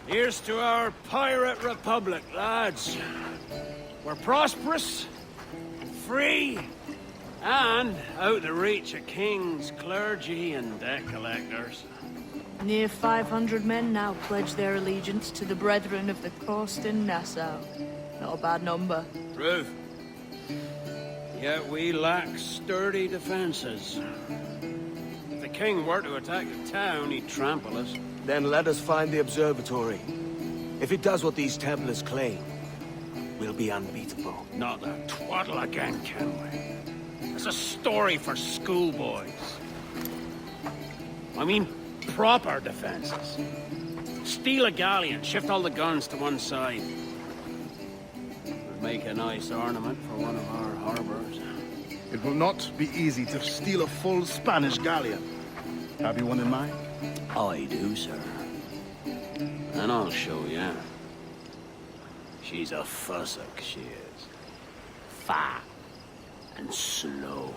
Here's to our pirate republic, lads. We're prosperous, free, and out the reach of kings, clergy, and debt collectors. Near 500 men now pledge their allegiance to the Brethren of the Coast in Nassau. Not a bad number. Truth. Yet we lack sturdy defenses. If the king were to attack the town, he'd trample us. Then let us find the observatory. If it does what these Templars claim, we'll be unbeatable. Not that twaddle again, can we? It's a story for schoolboys. I mean, proper defenses. Steal a galleon, shift all the guns to one side. Would make a nice ornament for one of our harbors. It will not be easy to steal a full Spanish galleon. Have you one in mind? I do, sir. And I'll show you. She's a fussock, she is. Fat and slow.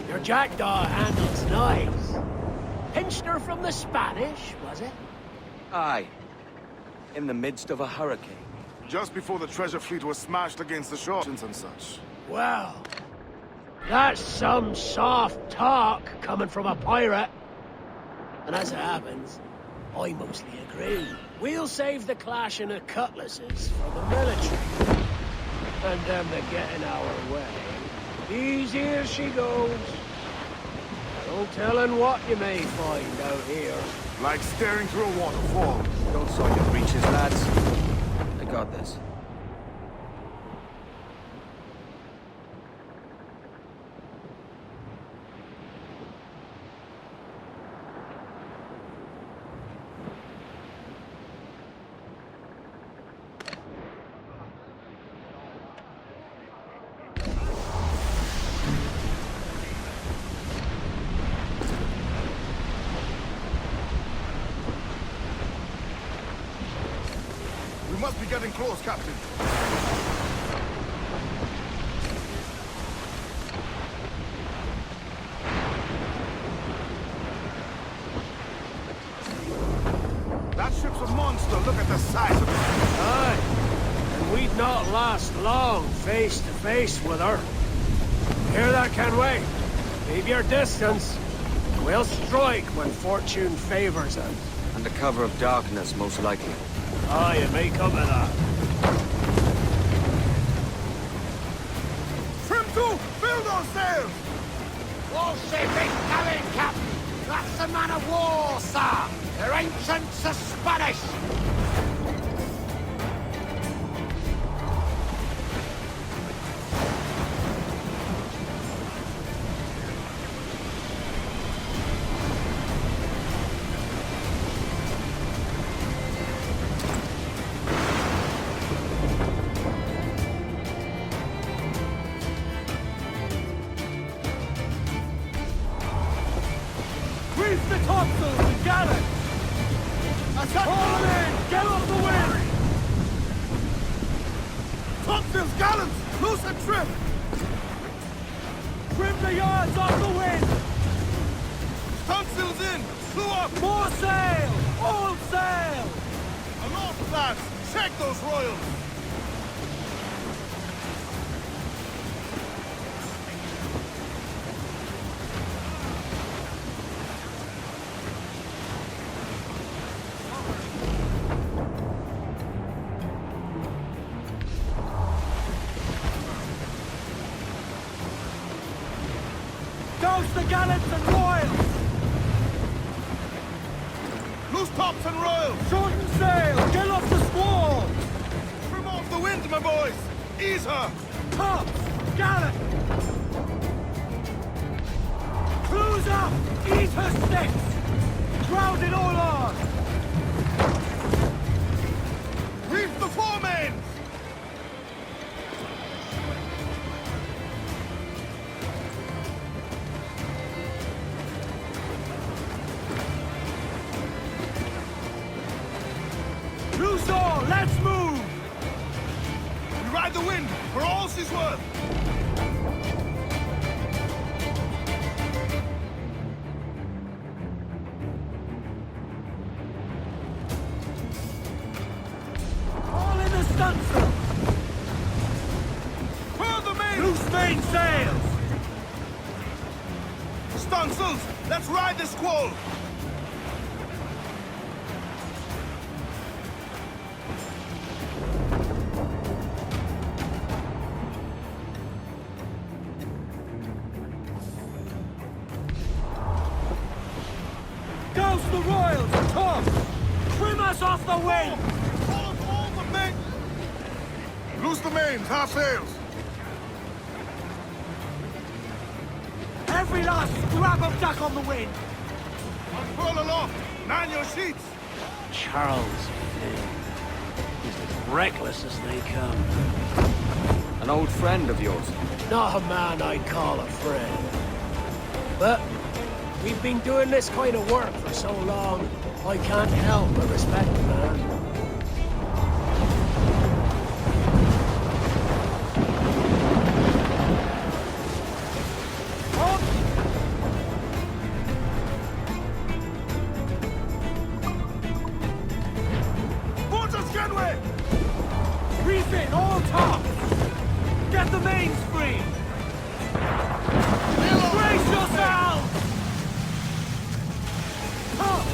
Your jackdaw handles nice. Pinched her from the Spanish, was it? Aye. In the midst of a hurricane. Just before the treasure fleet was smashed against the shore and such. Well, that's some soft talk coming from a pirate. And as it happens, I mostly agree. We'll save the clashing of cutlasses for the military. And them that get in our way. Easy as she goes. No telling what you may find out here. Like staring through a waterfall. Don't soil your breeches, lads. I got this. We must be getting close, Captain. That ship's a monster. Look at the size of it. Aye. And we'd not last long face to face with her. Hear that, Kenway? Keep your distance. We'll strike when fortune favors us. Under cover of darkness, most likely. Aye, it may come to that. Trim to! Fill those sails! Wall ship incoming, Captain! That's a man of war, sir! Their ancients are Spanish! Grease the topsails and gallant! Haul them in! Get off the wind! Topsails, gallants! Loose and trim! Trim the yards off the wind! Stunsails in! Slew up! More sail! All sail! Aloft, lads! Check those royals! Douse the gallants and royals! Loose tops and royals! Shorten sail! Get off the squall! Trim off the wind, my boys! Ease her! Tops! Gallant! Cruise up! Ease her sticks! Crowd it all on! Reef the foremains! his worth! All in the stunsail! Furl the main! Loose main sails! Stunsails! Let's ride the squall! Douse the royals, Tom! Trim us off the wind! All the men! Loose the mains, half sails! Every last scrap of duck on the wind! Unfurl aloft! Man your sheets! Charles Flynn. He's as reckless as they come. An old friend of yours? Not a man I'd call a friend. But we've been doing this kind of work for so long, I can't help but respect the man. Porter's Genway! Reef in, all tops! Get the mains free! Brace yourselves! Top!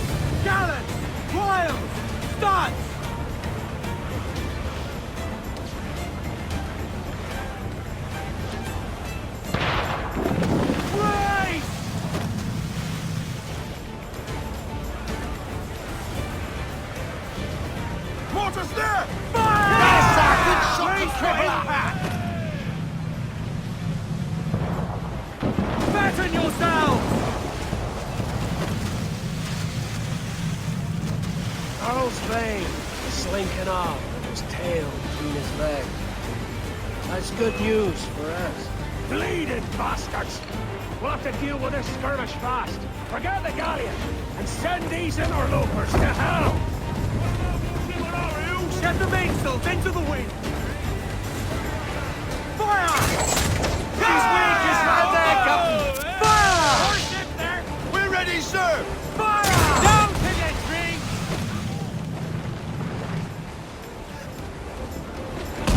Gallants! Royals! Studs! Brace! Mortar's there! Fire! Yes, sir! Good shot to Brace cripple for that! impact! Batten yourselves! Charles Vane, slinking off with his tail between his legs. That's good news for us. Bleeding bastards! We'll have to deal with this skirmish fast. Forget the galleon, and send these interlopers to hell! Get the mainsails into the wind! Fire! He's weak, he's right there, Captain! Fire! Horse in there! We're ready, sir! Fire! Down to the tree!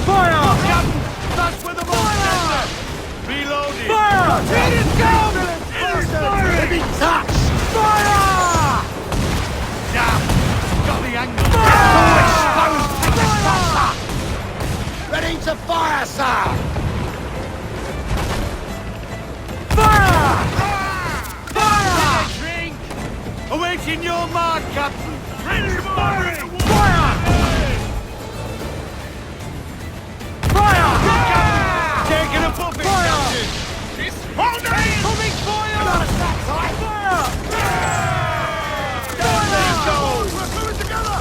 Fire! Captain! That's where the Fire! Reloading! Fire! Let it go! Heavy touch! Fire! Damn! Got the angle! Fire! Exposed! Take the shot, sir! Ready to fire, sir! Fire! Fire! Fire! Drink! Awaiting your mark, Captain! Fire! Fire! Fire! Taking a puppet, Captain! Hold it! Coming for you! Not a sack, sir! Fire! Let's go! Fire! We're coming together!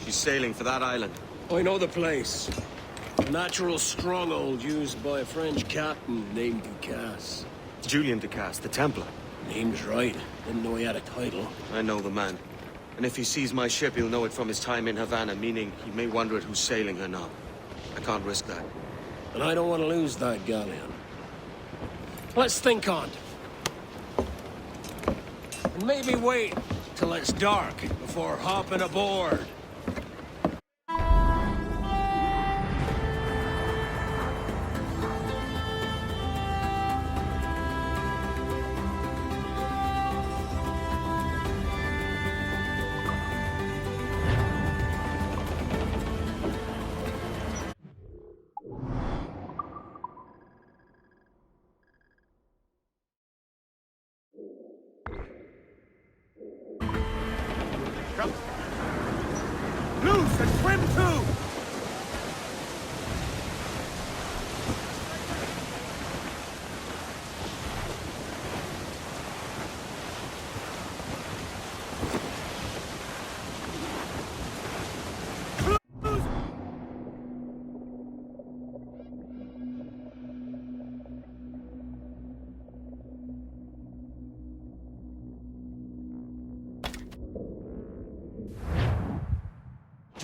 She's sailing for that island. I know the place. A natural stronghold used by a French captain named Ducasse. Julian Ducasse, the Templar. Name's right. Didn't know he had a title. I know the man. And if he sees my ship, he'll know it from his time in Havana, meaning he may wonder at who's sailing her now. I can't risk that. And I don't want to lose that galleon. Let's think on it. And maybe wait till it's dark before hopping aboard.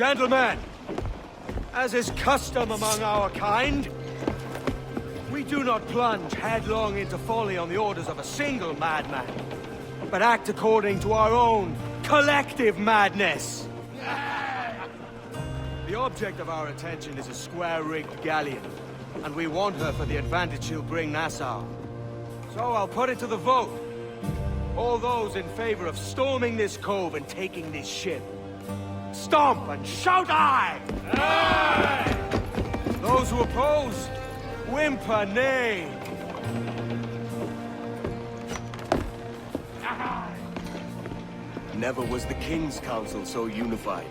Gentlemen, as is custom among our kind, we do not plunge headlong into folly on the orders of a single madman, but act according to our own collective madness. The object of our attention is a square-rigged galleon, and we want her for the advantage she'll bring Nassau. So I'll put it to the vote. All those in favor of storming this cove and taking this ship, stomp and shout aye! Aye! Those who oppose, whimper nay. Never was the King's Council so unified.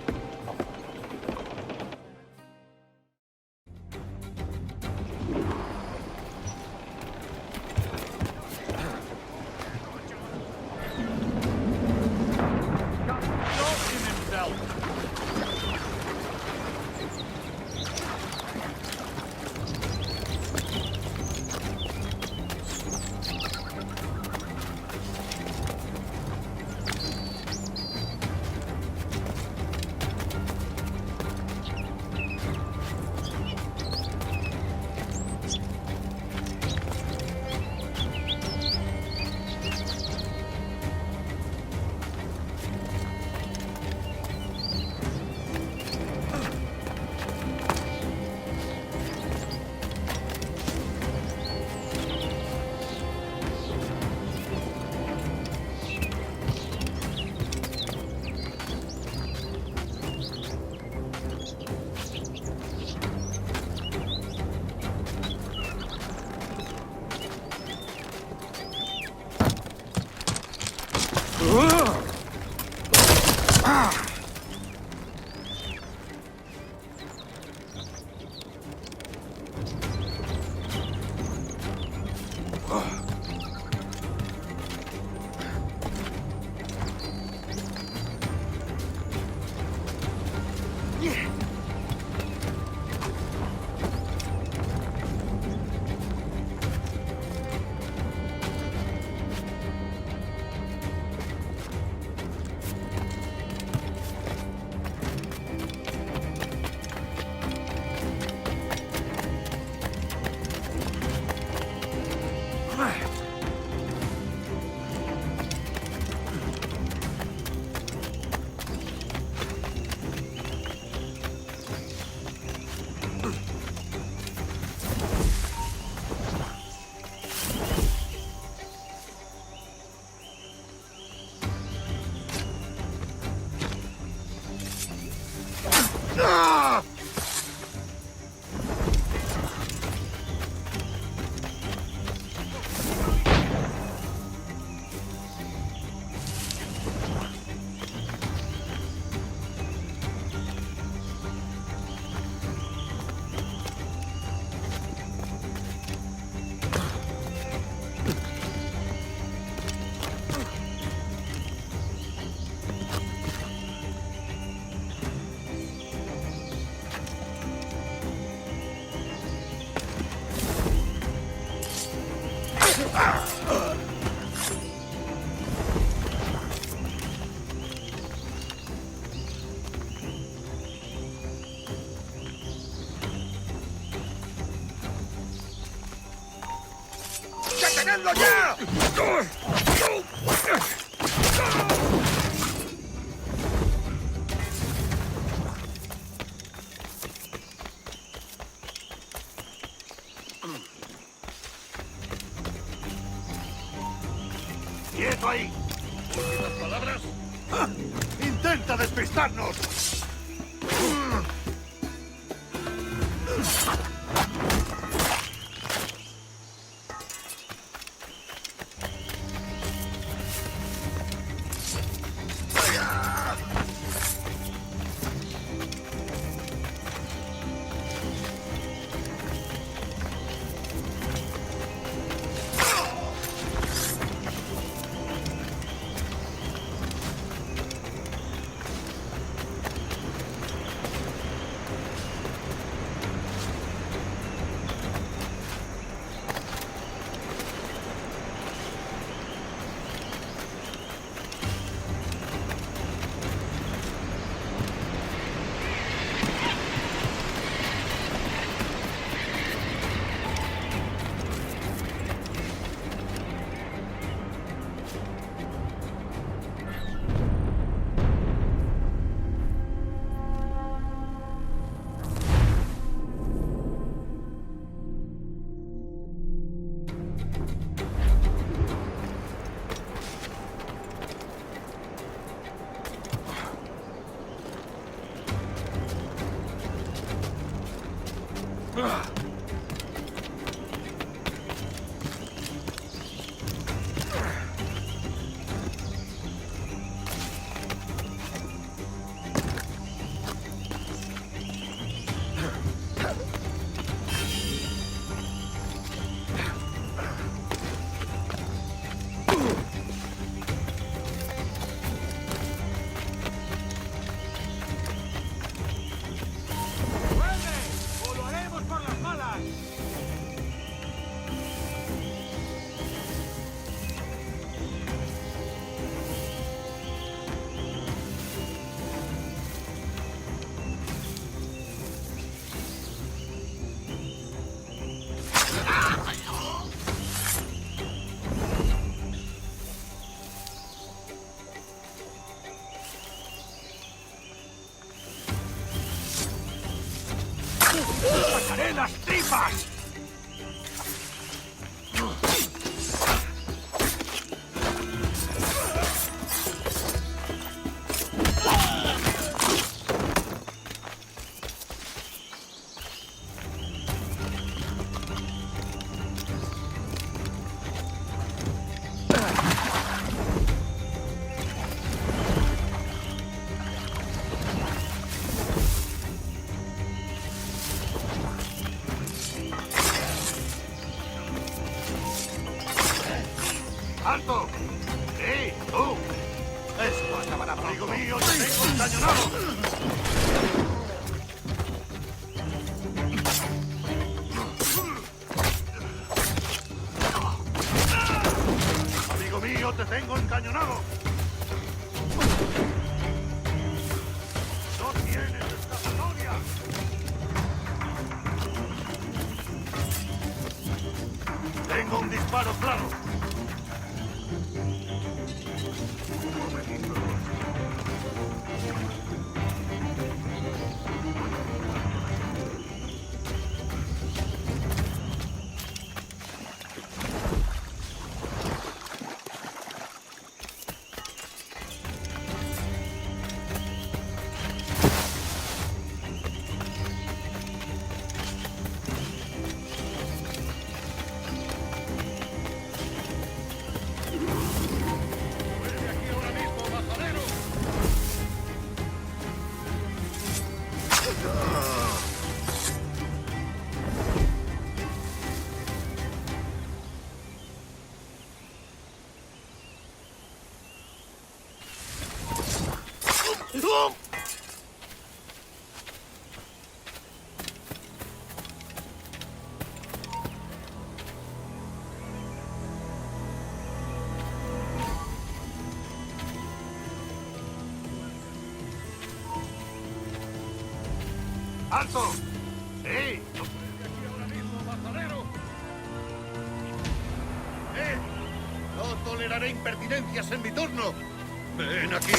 ¡Detenedlo ya! ¡Quieto ahí! ¿Últimas palabras? ¡Intenta despistarnos! ¡O lo haremos por las malas! ¡Sacaré las tripas! ¡Alto! ¡Sí, tú! Esto acabará pronto. Amigo mío, te tengo encañonado. Amigo mío, te tengo encañonado. No tienes escapatoria. Tengo un disparo claro. ¡Alto! ¡Sí! ¡Aquí ahora mismo, mazanero! No toleraré impertinencias en mi turno. Ven aquí,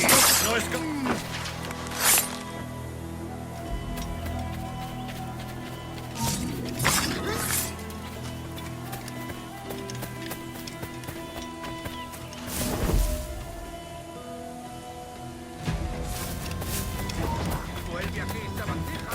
no es que... ¡Vuelve aquí, sabandija!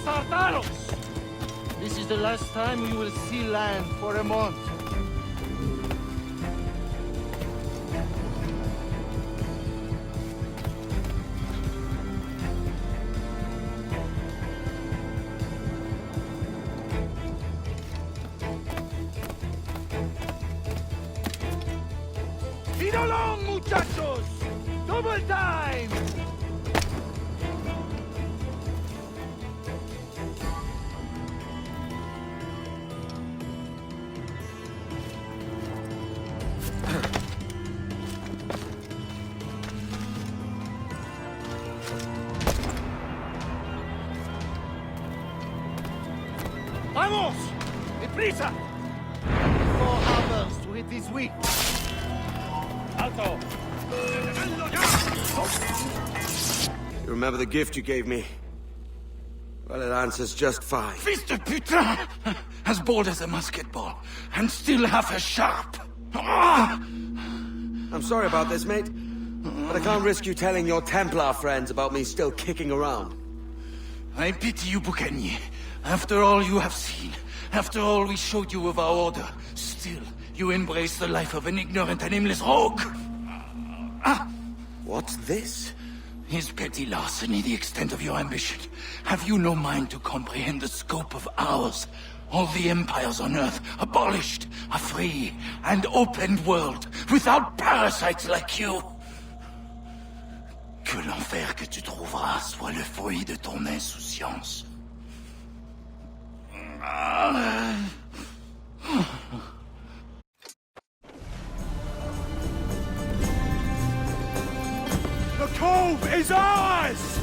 Sardanos! This is the last time you will see land for a month. Feed along, muchachos! Double time! Vamos! Deprisa! 4 hours to hit this week. Alto! You remember the gift you gave me? Well, it answers just fine. Fils de putain! As bold as a musket ball, and still half as sharp. Ah! I'm sorry about this, mate. But I can't risk you telling your Templar friends about me still kicking around. I pity you, Bucanier. After all you have seen, after all we showed you of our order, still you embrace the life of an ignorant and aimless rogue. What's this? Is petty larceny the extent of your ambition? Have you no mind to comprehend the scope of ours? All the empires on Earth abolished, a free and open world, without parasites like you. Que l'enfer que tu trouveras soit le fruit de ton insouciance. The cove is ours!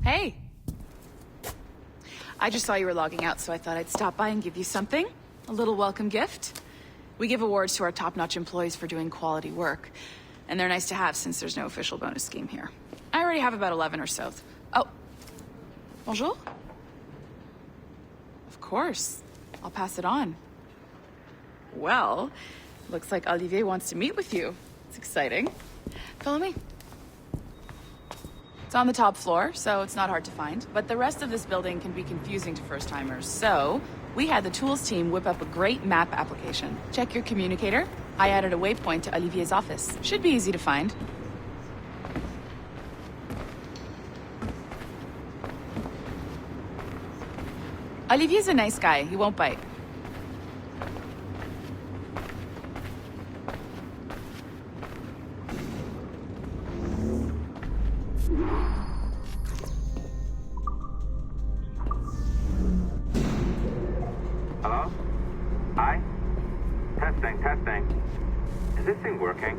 Hey! I just saw you were logging out, so I thought I'd stop by and give you something. A little welcome gift. We give awards to our top-notch employees for doing quality work. And they're nice to have since there's no official bonus scheme here. I already have about 11 or so. Oh. Bonjour? Of course. I'll pass it on. Well, looks like Olivier wants to meet with you. It's exciting. Follow me. It's on the top floor, so it's not hard to find. But the rest of this building can be confusing to first-timers, so we had the tools team whip up a great map application. Check your communicator. I added a waypoint to Olivier's office. Should be easy to find. Olivier's a nice guy. He won't bite. Hello? Hi? Testing. Is this thing working?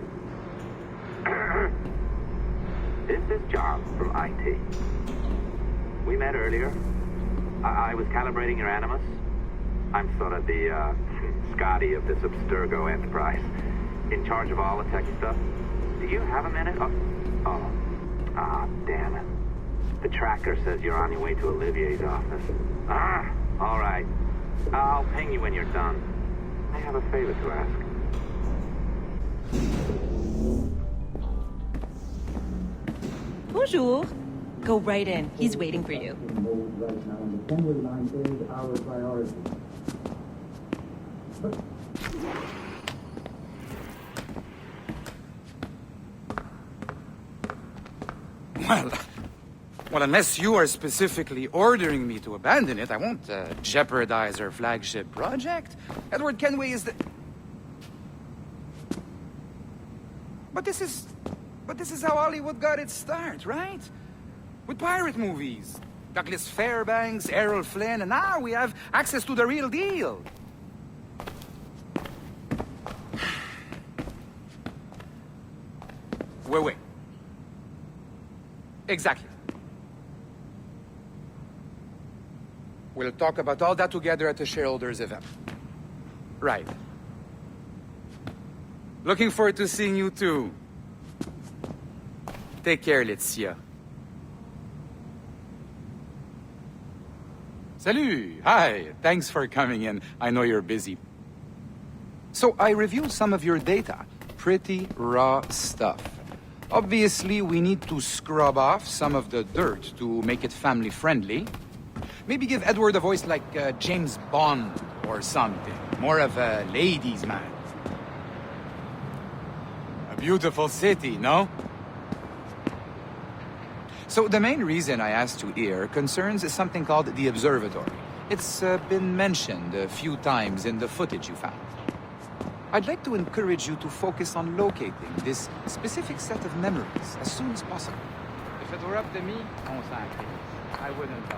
This is John from IT. We met earlier. I was calibrating your Animus. I'm sort of the, Scotty of this Abstergo enterprise. In charge of all the tech stuff. Do you have a minute? Damn it. The tracker says you're on your way to Olivier's office. All right. I'll ping you when you're done. I have a favor to ask. Bonjour. Go right in. He's waiting for you. Well, unless you are specifically ordering me to abandon it, I won't jeopardize our flagship project. Edward Kenway is the... But this is how Hollywood got its start, right? With pirate movies. Douglas Fairbanks, Errol Flynn, and now we have access to the real deal. Wait. Exactly. We'll talk about all that together at the shareholders event. Right. Looking forward to seeing you too. Take care, Laetitia. Salut! Hi! Thanks for coming in. I know you're busy. So I reviewed some of your data. Pretty raw stuff. Obviously, we need to scrub off some of the dirt to make it family-friendly. Maybe give Edward a voice like James Bond or something. More of a ladies' man. A beautiful city, no? So the main reason I asked you here concerns something called the Observatory. It's been mentioned a few times in the footage you found. I'd like to encourage you to focus on locating this specific set of memories as soon as possible. If it were up to me, I wouldn't.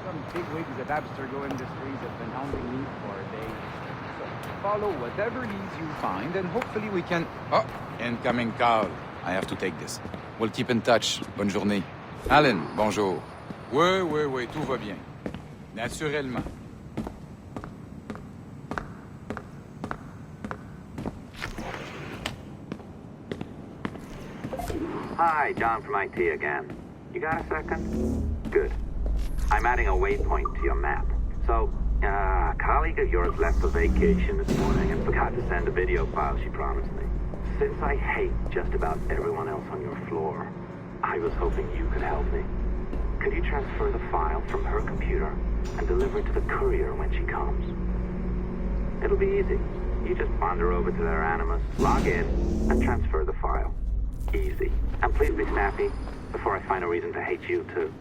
Some bigwigs of Abstergo Industries have been hounding me for days. So follow whatever leads you find, and hopefully we can... Oh, incoming call. I have to take this. We'll keep in touch. Bonne journée. Alan, bonjour. Oui, tout va bien. Naturellement. Hi, John from IT again. You got a second? Good. I'm adding a waypoint to your map. So, a colleague of yours left for vacation this morning and forgot to send a video file she promised me. Since I hate just about everyone else on your floor, I was hoping you could help me. Could you transfer the file from her computer and deliver it to the courier when she comes? It'll be easy. You just wander over to their Animus, log in, and transfer the file. Easy. And please be snappy before I find a reason to hate you, too.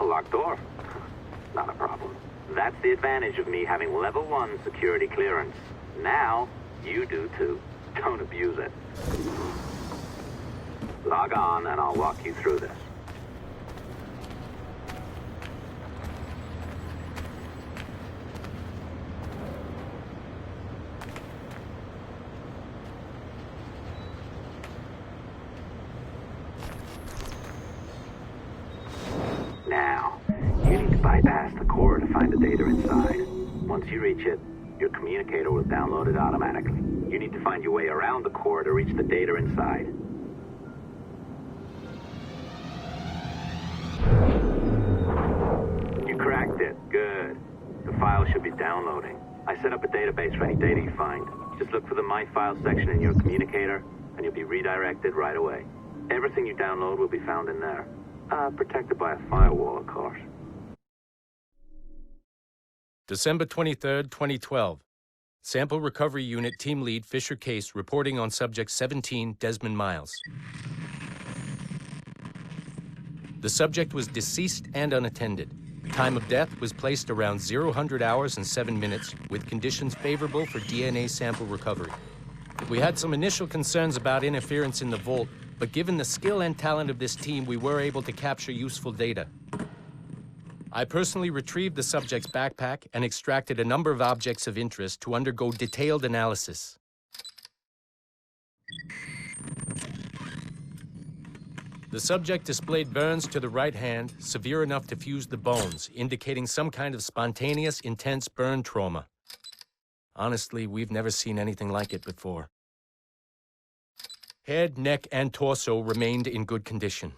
A locked door? Not a problem. That's the advantage of me having level 1 security clearance. Now, you do too. Don't abuse it. Log on and I'll walk you through this. Now, you need to bypass the core to find the data inside. Once you reach it, your communicator will download it automatically. You need to find your way around the core to reach the data inside. You cracked it. Good. The file should be downloading. I set up a database for any data you find. Just look for the My Files section in your communicator, and you'll be redirected right away. Everything you download will be found in there. Protected by a firewall, of course. December 23rd, 2012. Sample Recovery Unit Team Lead Fisher Case reporting on Subject 17, Desmond Miles. The subject was deceased and unattended. Time of death was placed around 00 hours and 7 minutes, with conditions favorable for DNA sample recovery. We had some initial concerns about interference in the vault, but given the skill and talent of this team, we were able to capture useful data. I personally retrieved the subject's backpack and extracted a number of objects of interest to undergo detailed analysis. The subject displayed burns to the right hand, severe enough to fuse the bones, indicating some kind of spontaneous, intense burn trauma. Honestly, we've never seen anything like it before. Head, neck, and torso remained in good condition.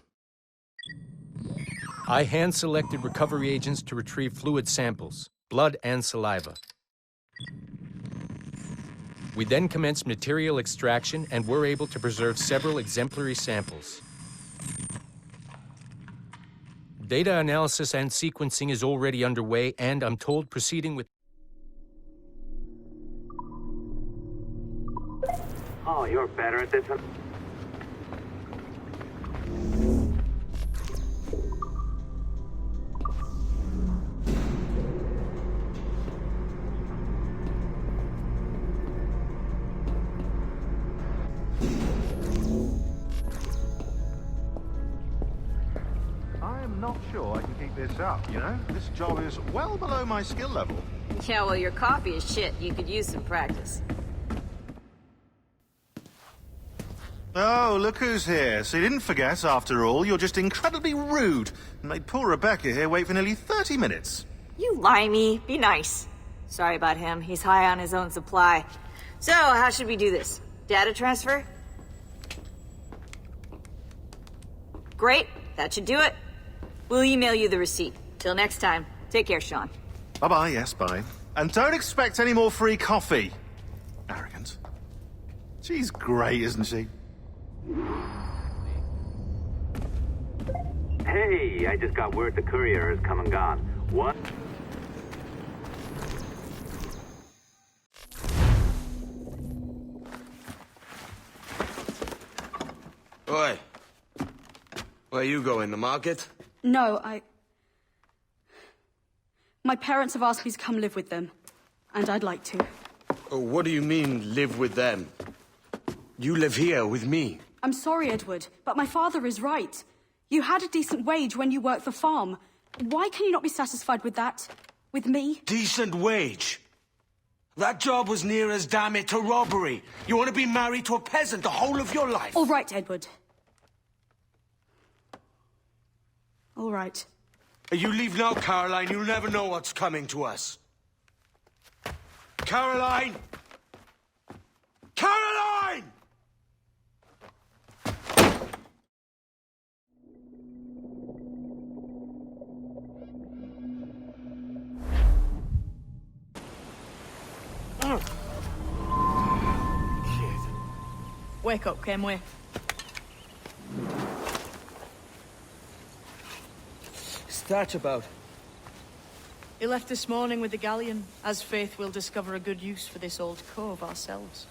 I hand-selected recovery agents to retrieve fluid samples, blood and saliva. We then commenced material extraction and were able to preserve several exemplary samples. Data analysis and sequencing is already underway, and I'm told proceeding with... Oh, you're better at this than... I'm not sure I can keep this up, you know? This job is well below my skill level. Yeah, well, your coffee is shit. You could use some practice. Oh, look who's here. So you didn't forget, after all, you're just incredibly rude and made poor Rebecca here wait for nearly 30 minutes. You limey. Be nice. Sorry about him. He's high on his own supply. So, how should we do this? Data transfer? Great. That should do it. We'll email you the receipt. Till next time. Take care, Sean. Bye-bye, yes, bye. And don't expect any more free coffee. Arrogant. She's great, isn't she? Hey, I just got word the courier has come and gone. What? Oi. Where you going, the market? No, My parents have asked me to come live with them, and I'd like to. Oh, what do you mean, live with them? You live here with me. I'm sorry, Edward, but my father is right. You had a decent wage when you worked the farm. Why can you not be satisfied with that? With me? Decent wage? That job was near as damn it to robbery. You want to be married to a peasant the whole of your life? All right, Edward. All right. You leave now, Caroline. You'll never know what's coming to us. Caroline! Caroline! Wake up, Kenway. That about? He left this morning with the galleon. As faith, we'll discover a good use for this old cove ourselves.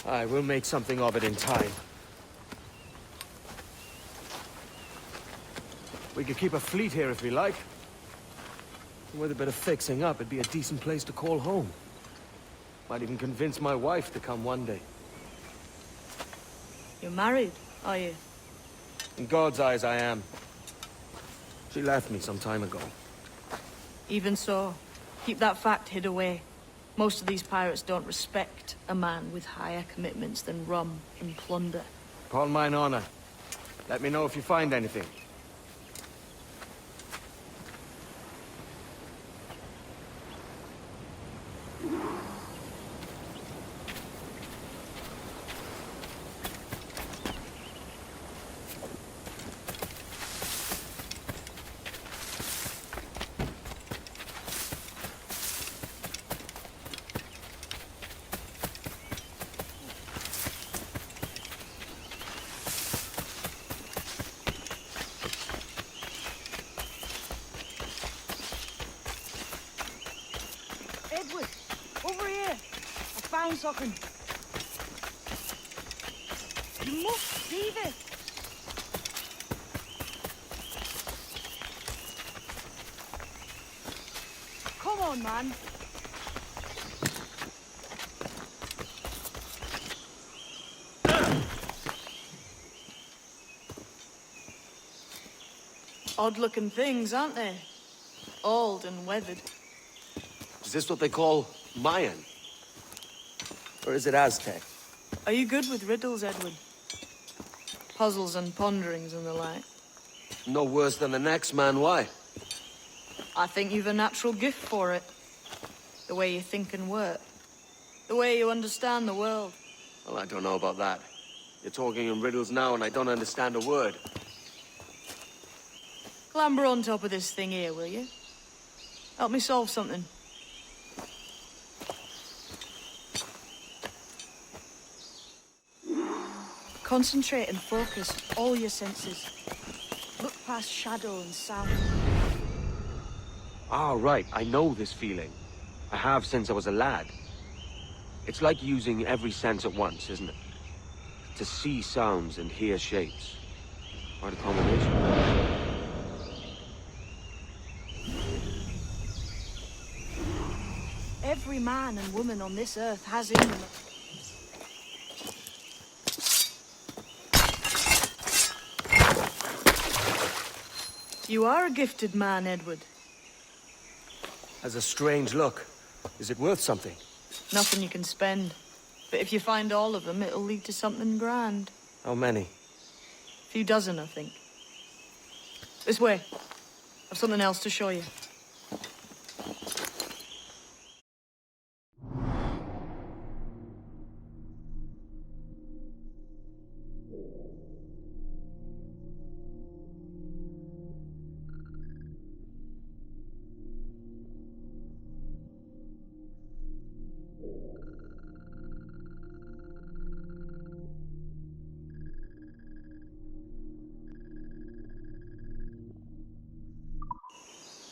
Aye, we'll make something of it in time. We could keep a fleet here if we like. With a bit of fixing up, it'd be a decent place to call home. Might even convince my wife to come one day. You're married, are you? In God's eyes, I am. She left me some time ago. Even so, keep that fact hid away. Most of these pirates don't respect a man with higher commitments than rum and plunder. Upon mine honor. Let me know if you find anything. Edward, over here. I found something. You must see this. Come on, man. Odd-looking things, aren't they? Old and weathered. Is this what they call Mayan? Or is it Aztec? Are you good with riddles, Edward? Puzzles and ponderings and the like? No worse than the next man, why? I think you've a natural gift for it. The way you think and work. The way you understand the world. Well, I don't know about that. You're talking in riddles now and I don't understand a word. Clamber on top of this thing here, will you? Help me solve something. Concentrate and focus all your senses. Look past shadow and sound. Ah, right. I know this feeling. I have since I was a lad. It's like using every sense at once, isn't it? To see sounds and hear shapes. Quite a combination. Every man and woman on this earth has in them. You are a gifted man, Edward. Has a strange look. Is it worth something? Nothing you can spend. But if you find all of them, it'll lead to something grand. How many? Few dozen, I think. This way. I've something else to show you.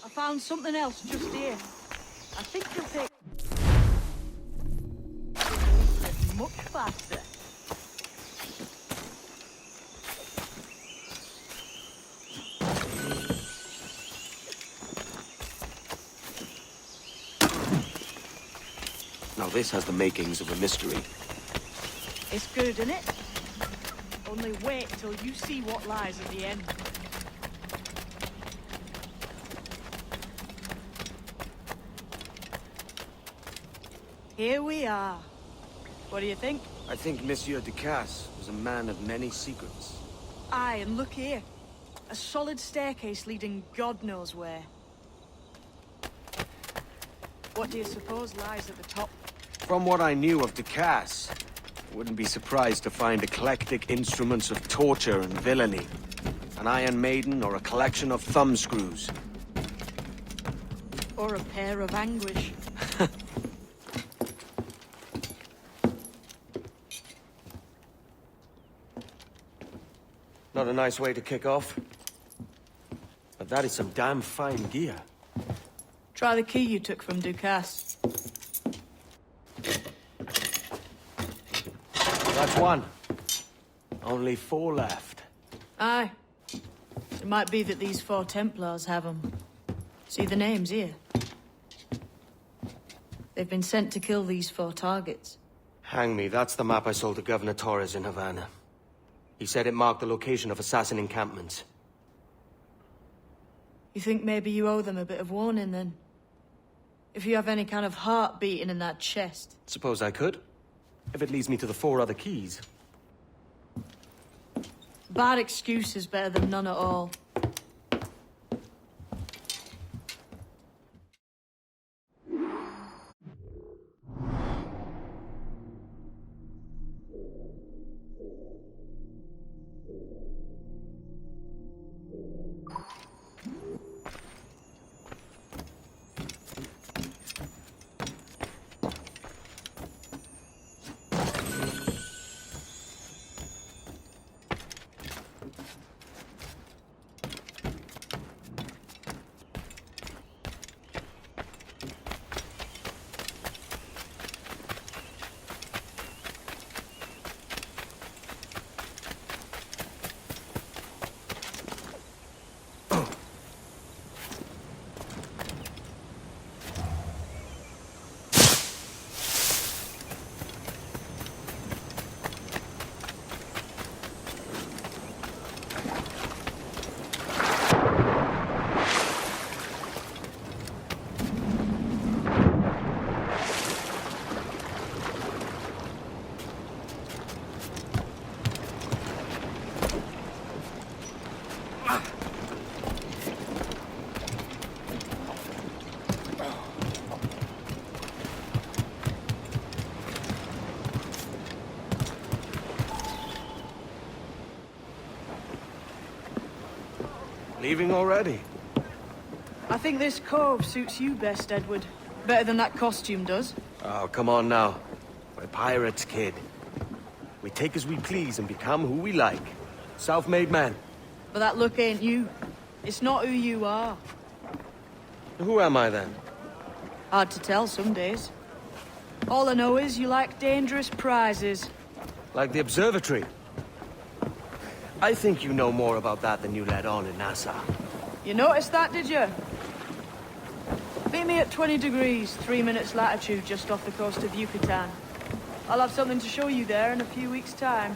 I found something else just here. I think you'll take it much faster. Now this has the makings of a mystery. It's good, isn't it? Only wait till you see what lies at the end. Here we are. What do you think? I think Monsieur Ducasse was a man of many secrets. Aye, and look here. A solid staircase leading God knows where. What do you suppose lies at the top? From what I knew of Ducasse, I wouldn't be surprised to find eclectic instruments of torture and villainy. An Iron Maiden or a collection of thumbscrews. Or a pair of anguish. Not a nice way to kick off. But that is some damn fine gear. Try the key you took from Ducasse. That's one. Only 4 left. Aye. It might be that these 4 Templars have them. See the names here? They've been sent to kill these 4 targets. Hang me, that's the map I sold to Governor Torres in Havana. He said it marked the location of assassin encampments. You think maybe you owe them a bit of warning, then? If you have any kind of heart beating in that chest. Suppose I could. If it leads me to the 4 other keys. Bad excuse is better than none at all. Leaving already? I think this cove suits you best, Edward. Better than that costume does. Oh, come on now. We're pirates, kid. We take as we please and become who we like. Self-made men. But that look ain't you. It's not who you are. Who am I, then? Hard to tell some days. All I know is you like dangerous prizes. Like the observatory. I think you know more about that than you let on in Nassau. You noticed that, did you? Meet me at 20 degrees, 3 minutes latitude just off the coast of Yucatan. I'll have something to show you there in a few weeks' time.